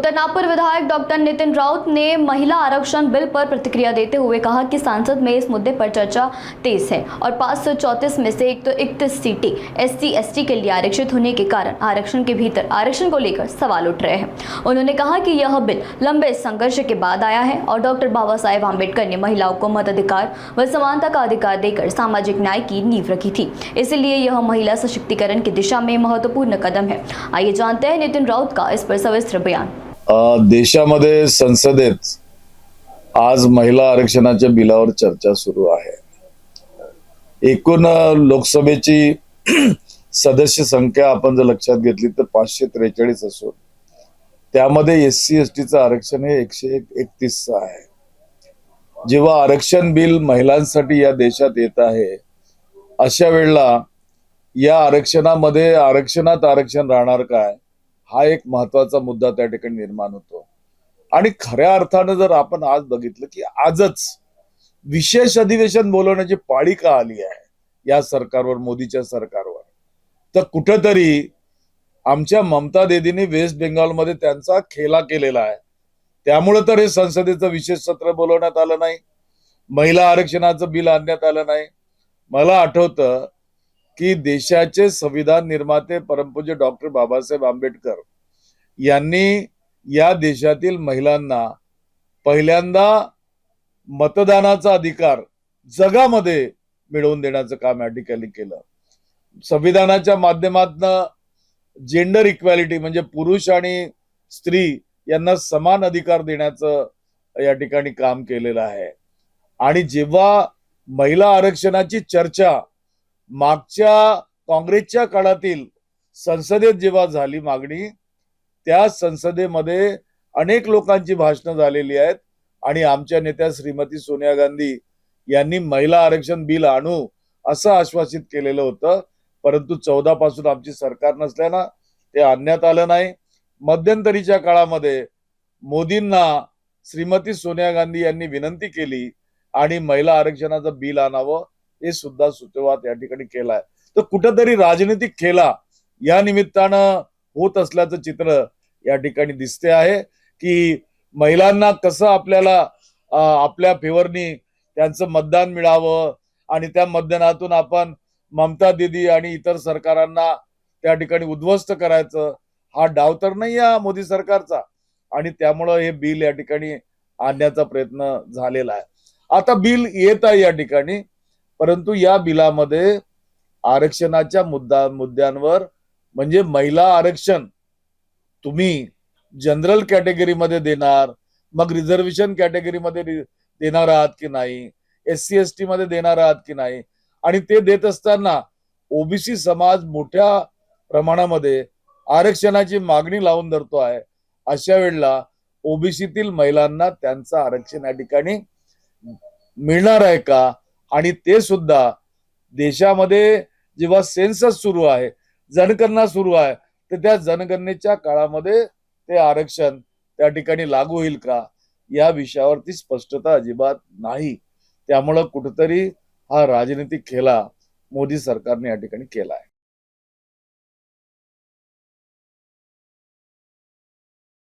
उत्तर नागपुर विधायक डॉक्टर नितिन राउत ने महिला आरक्षण बिल पर प्रतिक्रिया देते हुए कहा कि संसद में इस मुद्दे पर चर्चा तेज है और 534 में से 131 सीटें SC/ST के लिए आरक्षित होने के कारण आरक्षण के भीतर आरक्षण को लेकर सवाल उठ रहे हैं। उन्होंने कहा कि यह बिल लंबे संघर्ष के बाद आया है और डॉक्टर बाबा साहेब आम्बेडकर ने महिलाओं को मताधिकार व समानता का अधिकार देकर सामाजिक न्याय की नींव रखी थी, इसलिए यह महिला सशक्तिकरण की दिशा में महत्वपूर्ण कदम है। आइए जानते हैं नितिन राउत का इस पर सविस्तर बयान। देशामध्ये संसदेत आज महिला आरक्षणाच्या बिलावर चर्चा सुरू आहे। एकूण लोकसभेची सदस्य संख्या आपण जर लक्षात घेतली तर 543 असून त्यामध्ये SC/ST चं आरक्षण हे 131 आहे। जेव्हा आरक्षण बिल महिलांसाठी या देशात येत आहे अशा वेळेला या आरक्षणामध्ये आरक्षणात आरक्षण राहणार काय हा एक महत्वाचा मुद्दा त्या ठिकाणी निर्माण होतो। आणि खऱ्या अर्थाने जर आपण आज बघितलं की आजच विशेष अधिवेशन बोलवण्याची पाळी का आली आहे या सरकारवर, मोदीच्या सरकारवर, तर कुठेतरी आमच्या ममता दीदींनी वेस्ट बेंगॉलमध्ये त्यांचा खेला केलेला आहे। त्यामुळे तर हे संसदेचं विशेष सत्र बोलवण्यात आलं नाही, महिला आरक्षणाचं बिल आणण्यात आलं नाही। मला आठवतं की देशाचे संविधान निर्माते परमपूज्य डॉक्टर बाबासाहेब आंबेडकर यांनी या देशातील महिलांना पहिल्यांदा मतदानाचा अधिकार जगामध्ये मिळवून देण्याचं काम या ठिकाणी केलं। संविधानाच्या माध्यमातून जेंडर इक्वॅलिटी म्हणजे पुरुष आणि स्त्री यांना समान अधिकार देण्याचं या ठिकाणी काम केलेलं आहे। आणि जेव्हा महिला आरक्षणाची चर्चा मागच्या काँग्रेसच्या काळातील संसदेत जेव्हा झाली मागणी, त्या संसदेमध्ये अनेक लोकांची भाषणं झालेली आहेत आणि आमच्या नेत्या श्रीमती सोनिया गांधी यांनी महिला आरक्षण बिल आणू असं आश्वासित केलेलं होतं, परंतु 14 पासून आमची सरकार नसल्यानं ते आणण्यात आलं नाही। मध्यंतरीच्या काळामध्ये मोदींना श्रीमती सोनिया गांधी यांनी विनंती केली आणि महिला आरक्षणाचं बिल आणावं हे सुद्धा सुचवात या ठिकाणी केलाय। तर कुठेतरी राजनीतिक खेळा या निमित्तानं होत असल्याचं चित्र या ठिकाणी दिसते आहे की महिलांना कसं आपल्याला आपल्या फेवरनी त्यांचं मतदान मिळावं आणि त्या मतदानातून आपण ममता दीदी आणि इतर सरकारांना त्या ठिकाणी उद्ध्वस्त करायचं, हा डाव तर नाही या मोदी सरकारचा। आणि त्यामुळे हे बिल या ठिकाणी आणण्याचा प्रयत्न झालेला आहे। आता बिल येत आहे या ठिकाणी, परंतु या बिलामध्ये आरक्षणाच्या मुद्द्यांवर म्हणजे महिला आरक्षण तुम्ही जनरल कॅटेगरीमध्ये देणार, मग रिझर्वेशन कॅटेगरीमध्ये देणार आहात की नाही, SC/ST मध्ये देणार आहात की नाही, आणि ते देत असताना OBC समाज मोठ्या प्रमाणामध्ये आरक्षणाची मागणी लावून धरतो आहे। अशा वेळेला OBCतील महिलांना त्यांचं आरक्षण या ठिकाणी मिळणार आहे का? आणि ते सुद्धा देशामध्ये जेव्हा सेन्सस सुरू आहे, जनगणना सुरू आहे, तर त्या जनगणनेच्या काळामध्ये ते आरक्षण त्या ठिकाणी लागू होईल का या विषयावरती स्पष्टता अजिबात नाही। त्यामुळे कुठेतरी हा राजनीतिक खेळा मोदी सरकारने या ठिकाणी केला आहे।